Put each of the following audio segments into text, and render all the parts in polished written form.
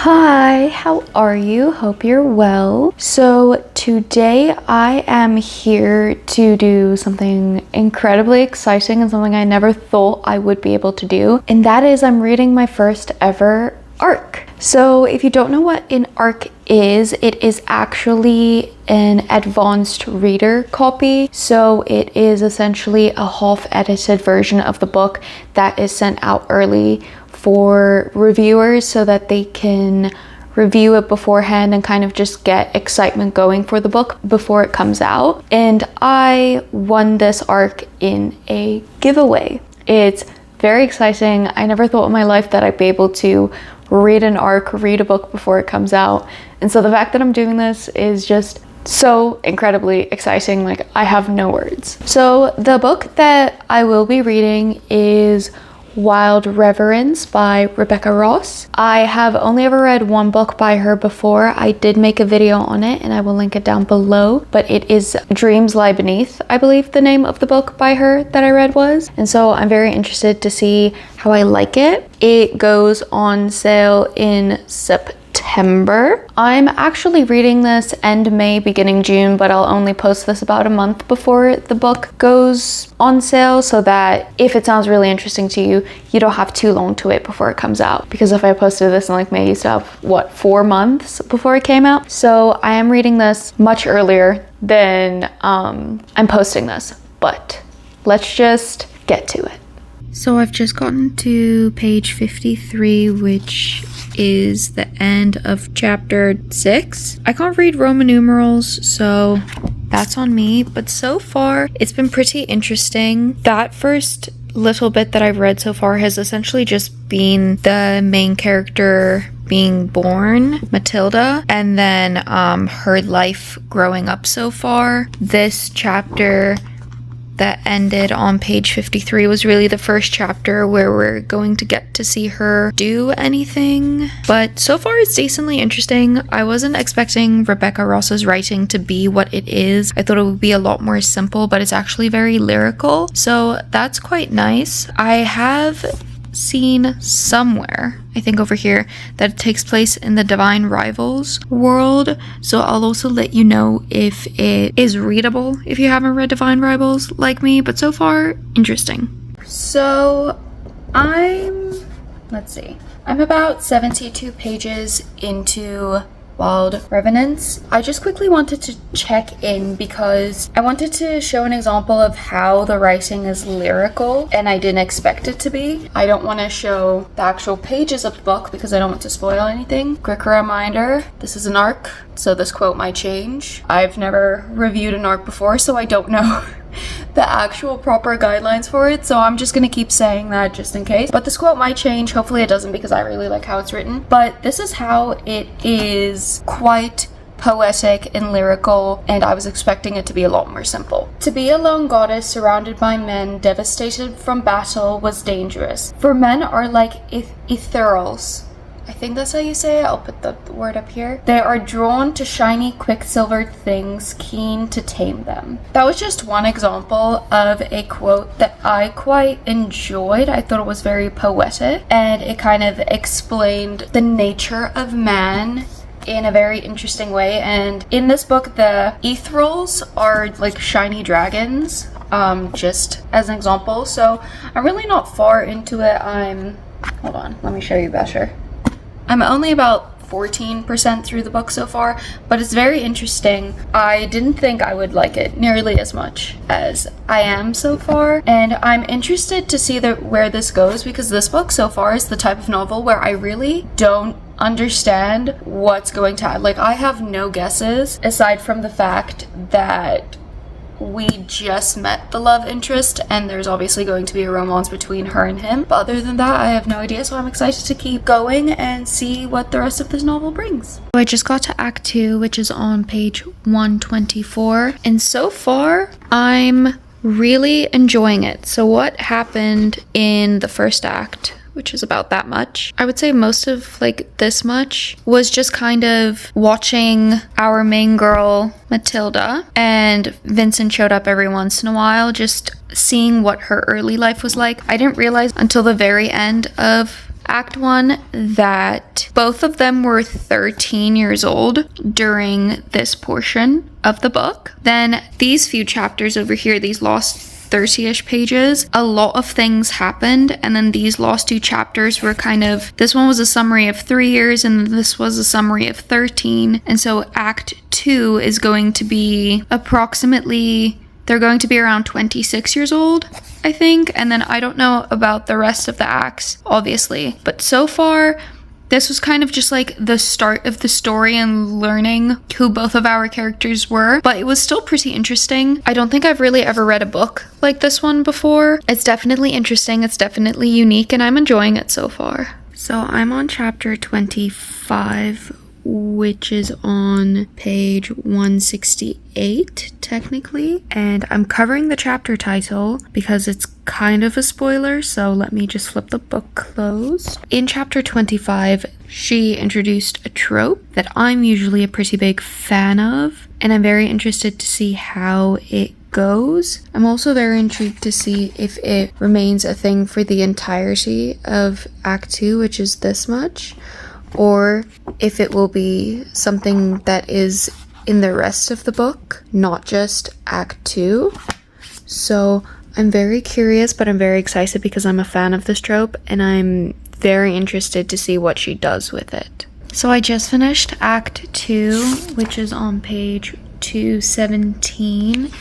Hi, how are you? Hope you're well. So today I am here to do something incredibly exciting and something I never thought I would be able to do, and that is I'm reading my first ever ARC. So if you don't know what an ARC is, it is actually an advanced reader copy. So it is essentially a half edited version of the book that is sent out early for reviewers so that they can review it beforehand and kind of just get excitement going for the book before it comes out. And I won this ARC in a giveaway. It's very exciting. I never thought in my life that I'd be able to read an ARC, read a book before it comes out. And so the fact that I'm doing this is just so incredibly exciting. Like, I have no words. So the book that I will be reading is Wild Reverence by Rebecca Ross. I have only ever read one book by her before. I did make a video on it and I will link it down below, but it is Dreams Lie Beneath, I believe the name of the book by her that I read was. And so I'm very interested to see how I like it. It goes on sale in September. I'm actually reading this end May, beginning June, but I'll only post this about a month before the book goes on sale so that if it sounds really interesting to you, you don't have too long to wait before it comes out. Because if I posted this in like May, I used to have, what, 4 months before it came out? So I am reading this much earlier than I'm posting this, but let's just get to it. So I've just gotten to page 53, which is the end of chapter 6. I can't read Roman numerals, so that's on me. But so far, it's been pretty interesting. That first little bit that I've read so far has essentially just been the main character being born, Matilda, and then her life growing up so far. This chapter that ended on page 53 was really the first chapter where we're going to get to see her do anything. But so far it's decently interesting. I wasn't expecting Rebecca Ross's writing to be what it is. I thought it would be a lot more simple, but it's actually very lyrical. So that's quite nice. I have seen somewhere, I think over here, that it takes place in the Divine Rivals world, so I'll also let you know if it is readable if you haven't read Divine Rivals like me, but so far, interesting. So I'm about 72 pages into Wild Reverence. I just quickly wanted to check in because I wanted to show an example of how the writing is lyrical, and I didn't expect it to be. I don't want to show the actual pages of the book because I don't want to spoil anything. Quick reminder, this is an ARC, so this quote might change. I've never reviewed an ARC before, so I don't know the actual proper guidelines for it, so I'm just gonna keep saying that just in case. But this quote might change. Hopefully it doesn't, because I really like how it's written. But this is how it is, quite poetic and lyrical, and I was expecting it to be a lot more simple. To be a lone goddess surrounded by men devastated from battle was dangerous, for men are like ethereals. I think that's how you say it. I'll put the word up here. They are drawn to shiny, quicksilvered things, keen to tame them. That was just one example of a quote that I quite enjoyed. I thought it was very poetic, and it kind of explained the nature of man in a very interesting way. And in this book, the ethereals are like shiny dragons, just as an example. So I'm really not far into it. Hold on, let me show you better. I'm only about 14% through the book so far, but it's very interesting. I didn't think I would like it nearly as much as I am so far, and I'm interested to see where this goes, because this book so far is the type of novel where I really don't understand what's going to happen. Like, I have no guesses aside from the fact that we just met the love interest and there's obviously going to be a romance between her and him. But other than that, I have no idea, so I'm excited to keep going and see what the rest of this novel brings. I just got to Act 2, which is on page 124, and so far I'm really enjoying it. So what happened in the first act, which is about that much, I would say most of like this much was just kind of watching our main girl Matilda, and Vincent showed up every once in a while, just seeing what her early life was like. I didn't realize until the very end of Act 1 that both of them were 13 years old during this portion of the book. Then these few chapters over here, these last 30-ish pages, a lot of things happened, and then these last 2 chapters were kind of, this one was a summary of 3 years and this was a summary of 13. And so Act 2 is going to be approximately, they're going to be around 26 years old, I think. And then I don't know about the rest of the acts, obviously. But so far, this was kind of just like the start of the story and learning who both of our characters were. But it was still pretty interesting. I don't think I've really ever read a book like this one before. It's definitely interesting. It's definitely unique, and I'm enjoying it so far. So I'm on chapter 25, which is on page 168 technically, and I'm covering the chapter title because it's kind of a spoiler, so let me just flip the book closed. In chapter 25, she introduced a trope that I'm usually a pretty big fan of, and I'm very interested to see how it goes. I'm also very intrigued to see if it remains a thing for the entirety of Act 2, which is this much, or if it will be something that is in the rest of the book, not just Act 2. So I'm very curious, but I'm very excited because I'm a fan of this trope, and I'm very interested to see what she does with it. So I just finished Act 2, which is on page 217,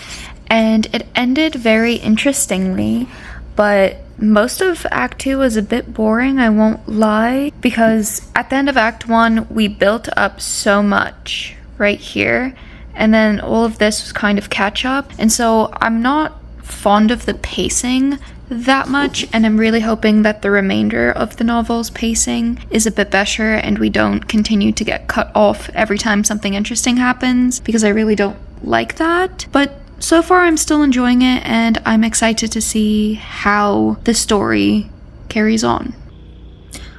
and it ended very interestingly, but most of Act 2 was a bit boring, I won't lie, because at the end of Act 1, we built up so much right here, and then all of this was kind of catch up, and so I'm not fond of the pacing that much, and I'm really hoping that the remainder of the novel's pacing is a bit better and we don't continue to get cut off every time something interesting happens, because I really don't like that. But so far, I'm still enjoying it, and I'm excited to see how the story carries on.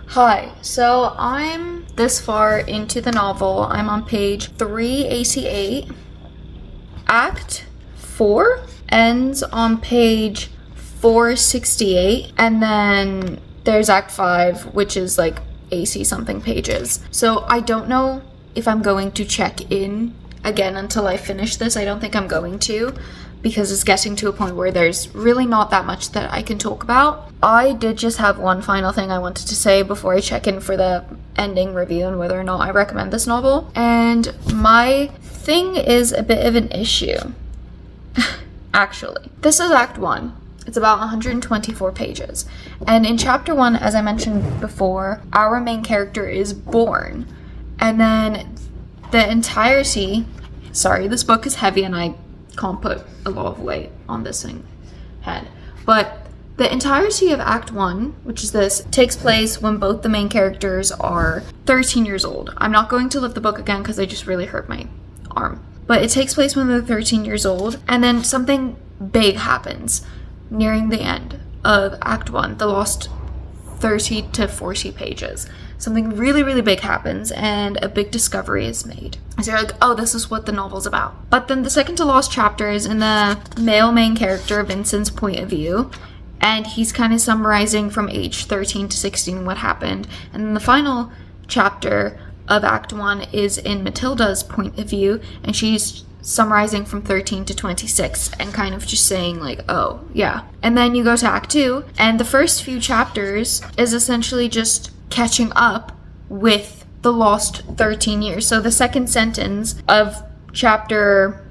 Hi, so I'm this far into the novel. I'm on page 388. Act 4 ends on page 468, and then there's Act 5, which is like AC something pages. So I don't know if I'm going to check in again until I finish this. I don't think I'm going to, because it's getting to a point where there's really not that much that I can talk about. I did just have one final thing I wanted to say before I check in for the ending review and whether or not I recommend this novel. And my thing is a bit of an issue. Actually, this is Act 1. It's about 124 pages. And in Chapter 1, as I mentioned before, our main character is born. And then the entirety, sorry, this book is heavy and I can't put a lot of weight on this thing head, but the entirety of Act 1, which is this, takes place when both the main characters are 13 years old. I'm not going to lift the book again because I just really hurt my arm, but it takes place when they're 13 years old, and then something big happens nearing the end of Act 1, the last 30 to 40 pages. Something really, really big happens and a big discovery is made. So you're like, oh, this is what the novel's about. But then the second to last chapter is in the male main character, Vincent's point of view, and he's kind of summarizing from age 13 to 16 what happened. And then the final chapter of Act 1 is in Matilda's point of view, and she's summarizing from 13 to 26 and kind of just saying like, oh, yeah. And then you go to Act 2, and the first few chapters is essentially just catching up with the lost 13 years. So the second sentence of chapter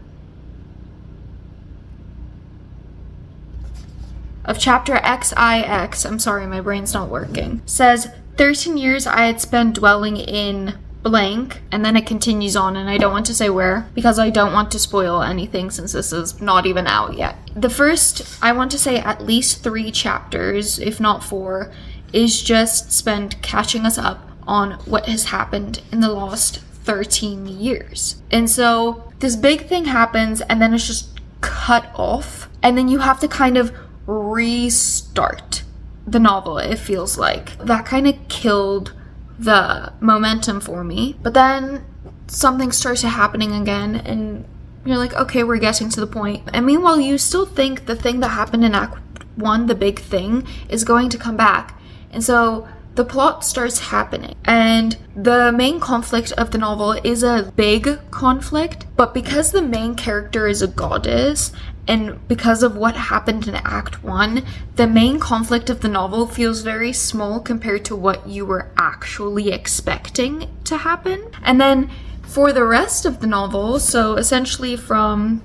XIX, I'm sorry, my brain's not working, says 13 years I had spent dwelling in blank, and then it continues on, and I don't want to say where because I don't want to spoil anything since this is not even out yet. The first, I want to say at least 3 chapters, if not 4, is just spent catching us up on what has happened in the last 13 years. And so this big thing happens, and then it's just cut off, and then you have to kind of restart the novel, it feels like. That kind of killed the momentum for me. But then something starts happening again, and you're like, okay, we're getting to the point. And meanwhile, you still think the thing that happened in Act 1, the big thing, is going to come back. And so the plot starts happening, and the main conflict of the novel is a big conflict, but because the main character is a goddess, and because of what happened in Act 1, the main conflict of the novel feels very small compared to what you were actually expecting to happen. And then for the rest of the novel, so essentially from...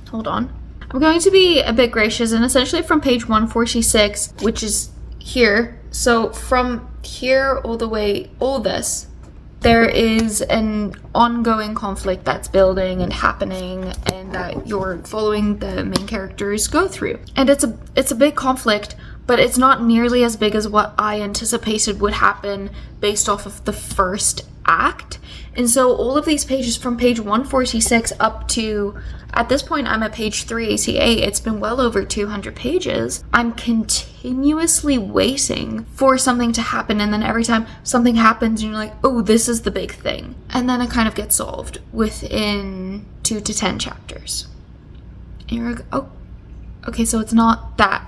Hold on. I'm going to be a bit gracious, and essentially from page 146, which is here, so from here all the way, all this, there is an ongoing conflict that's building and happening, and that you're following the main characters go through. And it's a big conflict, but it's not nearly as big as what I anticipated would happen based off of the first act. And so all of these pages from page 146 up to, at this point I'm at page 3 ACA, it's been well over 200 pages. I'm continuously waiting for something to happen, and then every time something happens and you're like, oh, this is the big thing. And then it kind of gets solved within 2 to 10 chapters. And you're like, oh, okay, so it's not that.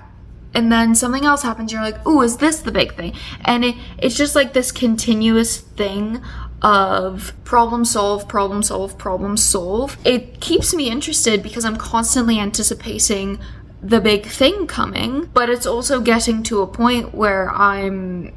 And then something else happens, you're like, oh, is this the big thing? And it's just like this continuous thing of problem solve, problem solve, problem solve. It keeps me interested because I'm constantly anticipating the big thing coming, but it's also getting to a point where I'm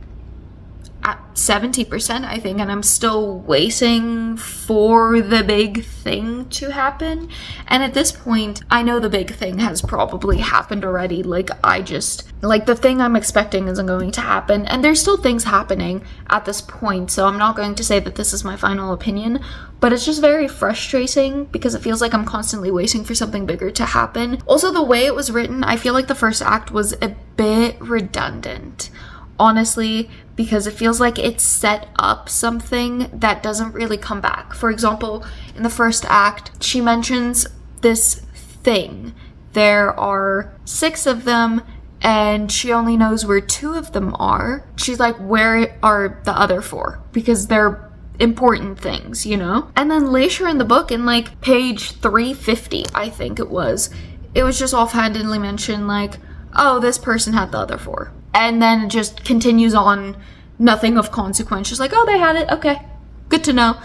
at 70%, I think, and I'm still waiting for the big thing to happen. And at this point, I know the big thing has probably happened already. Like the thing I'm expecting isn't going to happen, and there's still things happening at this point, so I'm not going to say that this is my final opinion, but it's just very frustrating because it feels like I'm constantly waiting for something bigger to happen. Also, the way it was written, I feel like the first act was a bit redundant, honestly, because it feels like it set up something that doesn't really come back. For example, in the first act, she mentions this thing. There are 6 of them, and she only knows where 2 of them are. She's like, where are the other 4? Because they're important things, you know? And then later in the book, in like page 350, I think it was just offhandedly mentioned like, oh, this person had the other 4. And then it just continues on, nothing of consequence. Just like, oh, they had it. Okay, good to know.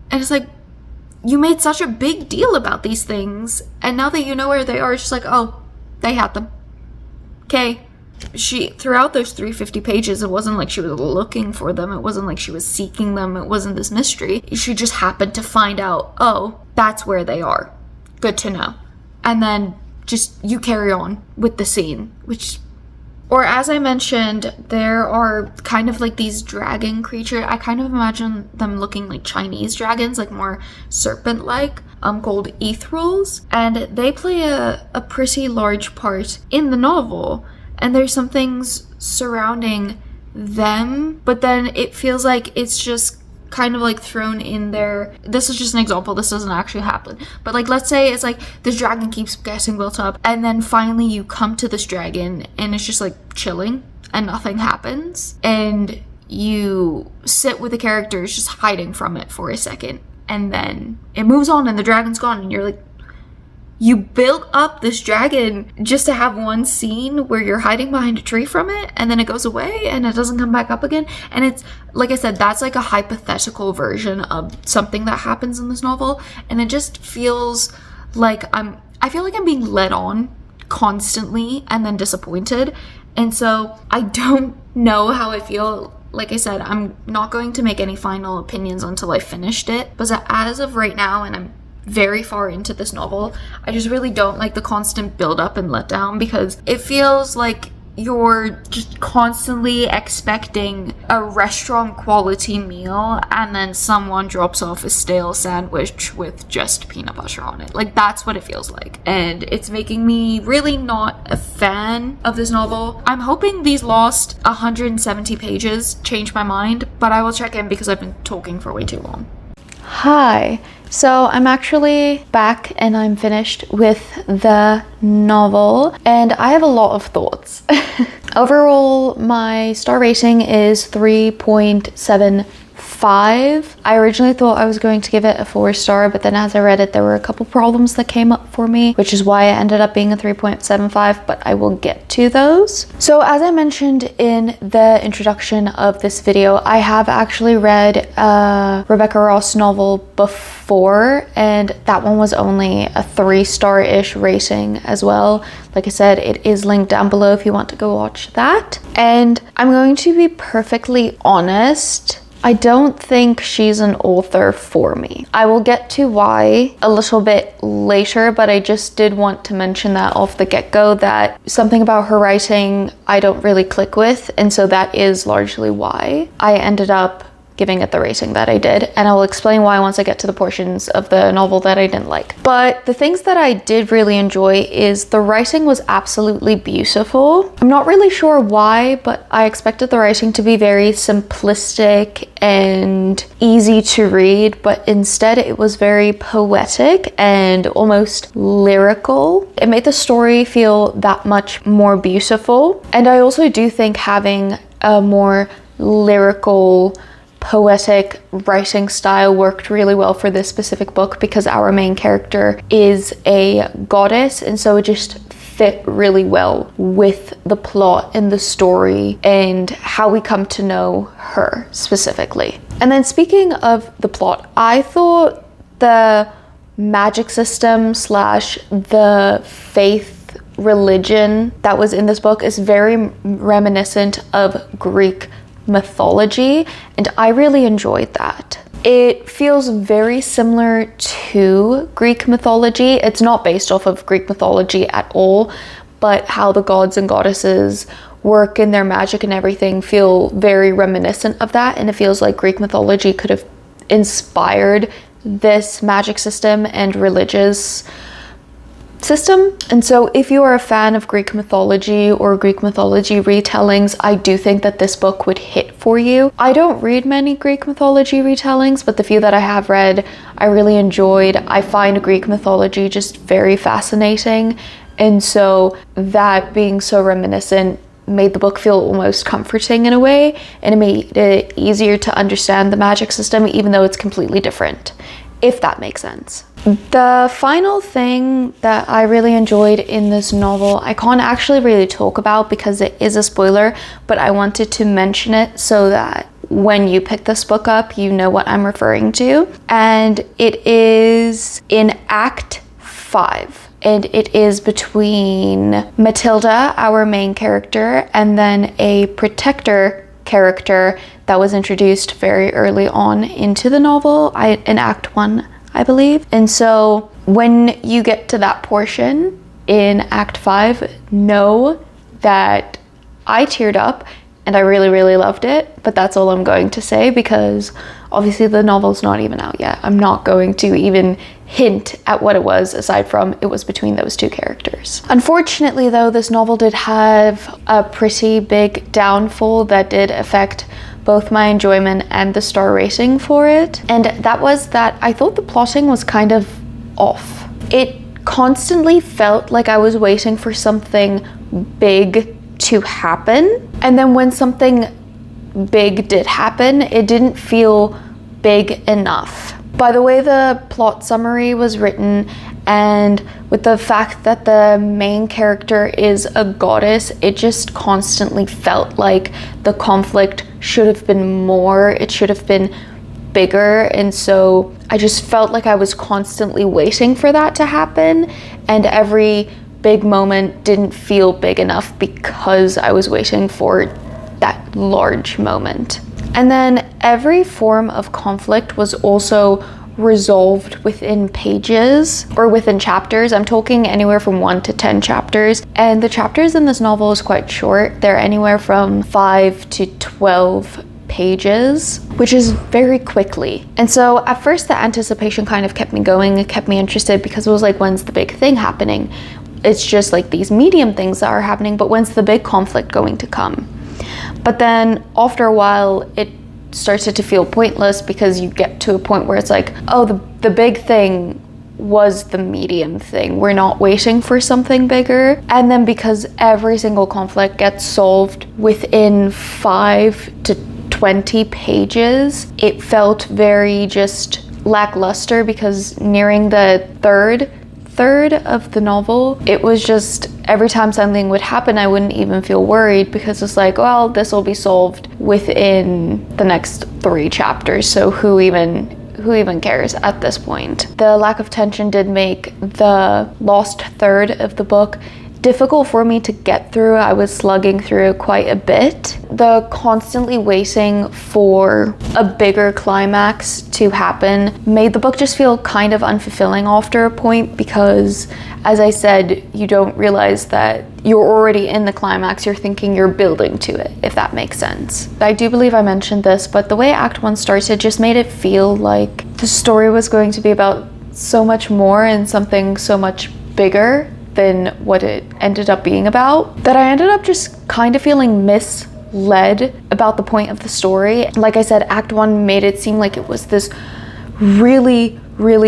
And it's like, you made such a big deal about these things, and now that you know where they are, it's just like, oh, they had them. Okay. She, throughout those 350 pages, it wasn't like she was looking for them. It wasn't like she was seeking them. It wasn't this mystery. She just happened to find out, oh, that's where they are. Good to know. And then just you carry on with the scene, which... Or as I mentioned, there are kind of like these dragon creatures. I kind of imagine them looking like Chinese dragons, like more serpent-like, called ethereals. And they play a pretty large part in the novel. And there's some things surrounding them, but then it feels like it's just kind of like thrown in there. This is just an example, this doesn't actually happen, but like, let's say it's like this dragon keeps getting built up, and then finally you come to this dragon and it's just like chilling and nothing happens, and you sit with the characters just hiding from it for a second, and then it moves on and the dragon's gone, and you're like, you built up this dragon just to have one scene where you're hiding behind a tree from it, and then it goes away and it doesn't come back up again. And it's, like I said, that's like a hypothetical version of something that happens in this novel, and it just feels like I feel like I'm being led on constantly and then disappointed. And so I don't know how I feel. Like I said, I'm not going to make any final opinions until I finished it, but as of right now, and I'm very far into this novel, I just really don't like the constant build up and letdown, because it feels like you're just constantly expecting a restaurant quality meal, and then someone drops off a stale sandwich with just peanut butter on it. Like, that's what it feels like, and it's making me really not a fan of this novel. I'm hoping these lost 170 pages change my mind, but I will check in because I've been talking for way too long. Hi. So I'm actually back and I'm finished with the novel, and I have a lot of thoughts. Overall, my star rating is 3.75 5. I originally thought I was going to give it a 4-star, but then as I read it, there were a couple problems that came up for me, which is why it ended up being a 3.75, but I will get to those. So as I mentioned in the introduction of this video, I have actually read a Rebecca Ross novel before, and that one was only a 3-star-ish rating as well. Like I said, it is linked down below if you want to go watch that. And I'm going to be perfectly honest, I don't think she's an author for me. I will get to why a little bit later, but I just did want to mention that off the get-go, that something about her writing I don't really click with, and so that is largely why I ended up giving it the rating that I did, and I will explain why once I get to the portions of the novel that I didn't like. But the things that I did really enjoy is the writing was absolutely beautiful. I'm not really sure why, but I expected the writing to be very simplistic and easy to read, but instead it was very poetic and almost lyrical. It made the story feel that much more beautiful, and I also do think having a more lyrical, poetic writing style worked really well for this specific book, because our main character is a goddess, and so it just fit really well with the plot and the story and how we come to know her specifically. And then speaking of the plot, I thought the magic system slash the faith religion that was in this book is very reminiscent of Greek mythology, and I really enjoyed that. It feels very similar to Greek mythology. It's not based off of Greek mythology at all, but how the gods and goddesses work and their magic and everything feel very reminiscent of that, and it feels like Greek mythology could have inspired this magic system and religious system. And so if you are a fan of Greek mythology or Greek mythology retellings, I do think that this book would hit for you. I don't read many Greek mythology retellings, but the few that I have read, I really enjoyed. I find Greek mythology just very fascinating, and so that being so reminiscent made the book feel almost comforting in a way, and it made it easier to understand the magic system, even though it's completely different, if that makes sense. The final thing that I really enjoyed in this novel, I can't actually really talk about because it is a spoiler, but I wanted to mention it so that when you pick this book up, you know what I'm referring to. And it is in Act 5. And it is between Matilda, our main character, and then a protector character that was introduced very early on into the novel, in Act 1, I believe. And so when you get to that portion in Act 5, know that I teared up and I really, really loved it, but that's all I'm going to say, because obviously the novel's not even out yet. I'm not going to even hint at what it was, aside from it was between those two characters. Unfortunately though, this novel did have a pretty big downfall that did affect both my enjoyment and the star rating for it, and that was that I thought the plotting was kind of off. It constantly felt like I was waiting for something big to happen, and then when something big did happen, it didn't feel big enough. By the way the plot summary was written, and with the fact that the main character is a goddess, it just constantly felt like the conflict should have been more, it should have been bigger, and so I just felt like I was constantly waiting for that to happen, and every big moment didn't feel big enough because I was waiting for that large moment. And then every form of conflict was also resolved within pages or within chapters. I'm talking anywhere from 1 to 10 chapters, and the chapters in this novel is quite short. They're anywhere from 5 to 12 pages, which is very quickly. And so at first the anticipation kind of kept me going, it kept me interested, because it was like, when's the big thing happening? It's just like these medium things that are happening, but when's the big conflict going to come? But then after a while it started to feel pointless, because you get to a point where it's like, oh, the big thing was the medium thing. We're not waiting for something bigger. And then because every single conflict gets solved within 5 to 20 pages, it felt very just lackluster, because nearing the third of the novel, it was just every time something would happen, I wouldn't even feel worried, because it's like, well, this will be solved within the next 3 chapters, so who even cares at this point? The lack of tension did make the last third of the book difficult for me to get through. I was slugging through quite a bit. The constantly waiting for a bigger climax to happen made the book just feel kind of unfulfilling after a point, because, as I said, you don't realize that you're already in the climax. You're thinking you're building to it, if that makes sense. I do believe I mentioned this, but the way Act 1 started just made it feel like the story was going to be about so much more and something so much bigger than what it ended up being about, that I ended up just kind of feeling misled about the point of the story. Like I said, Act 1 made it seem like it was this really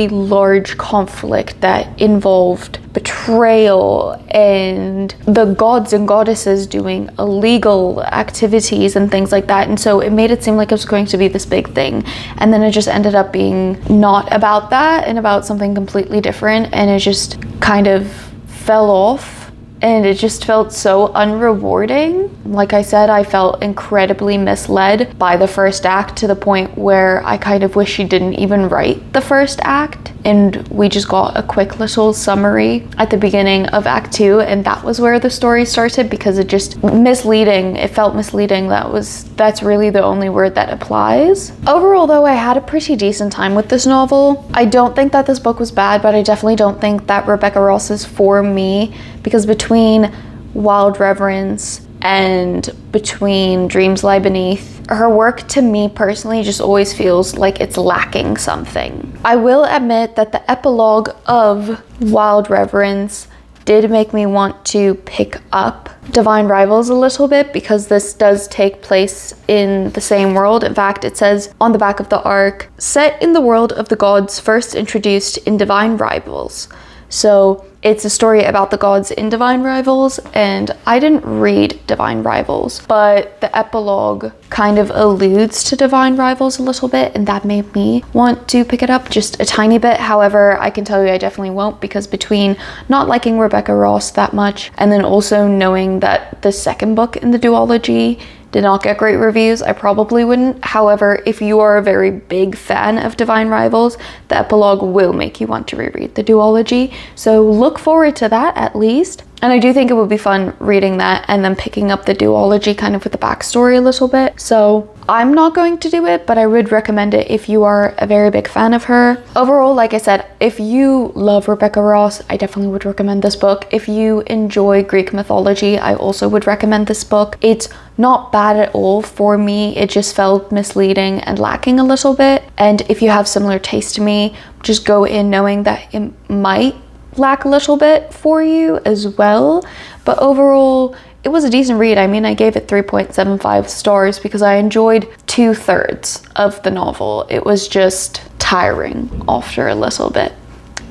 large conflict that involved betrayal and the gods and goddesses doing illegal activities and things like that, and so it made it seem like it was going to be this big thing, and then it just ended up being not about that and about something completely different, and it just kind of fell off, and it just felt so unrewarding. Like I said, I felt incredibly misled by the first act, to the point where I kind of wish she didn't even write the first act, and we just got a quick little summary at the beginning of Act 2, and that was where the story started, because it just misleading. It felt misleading. That's really the only word that applies. Overall though, I had a pretty decent time with this novel. I don't think that this book was bad, but I definitely don't think that Rebecca Ross is for me, because between Wild Reverence and between Dreams Lie Beneath, her work to me personally just always feels like it's lacking something. I will admit that the epilogue of Wild Reverence did make me want to pick up Divine Rivals a little bit, because this does take place in the same world. In fact, it says on the back of the arc, set in the world of the gods first introduced in Divine Rivals. So it's a story about the gods in Divine Rivals, and I didn't read Divine Rivals, but the epilogue kind of alludes to Divine Rivals a little bit, and that made me want to pick it up just a tiny bit. However, I can tell you I definitely won't, because between not liking Rebecca Ross that much, and then also knowing that the second book in the duology did not get great reviews, I probably wouldn't. However, if you are a very big fan of Divine Rivals, the epilogue will make you want to reread the duology. So look forward to that at least. And I do think it would be fun reading that and then picking up the duology kind of with the backstory a little bit. So I'm not going to do it, but I would recommend it if you are a very big fan of her. Overall, like I said, if you love Rebecca Ross, I definitely would recommend this book. If you enjoy Greek mythology, I also would recommend this book. It's not bad at all for me. It just felt misleading and lacking a little bit. And if you have similar taste to me, just go in knowing that it might lack a little bit for you as well. But overall, it was a decent read. I mean, I gave it 3.75 stars because I enjoyed 2/3 of the novel. It was just tiring after a little bit.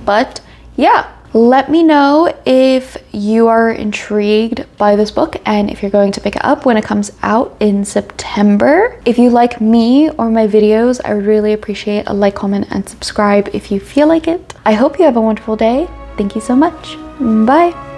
But yeah, let me know if you are intrigued by this book and if you're going to pick it up when it comes out in September. If you like me or my videos, I would really appreciate a like, comment, and subscribe if you feel like it. I hope you have a wonderful day. Thank you so much. Bye.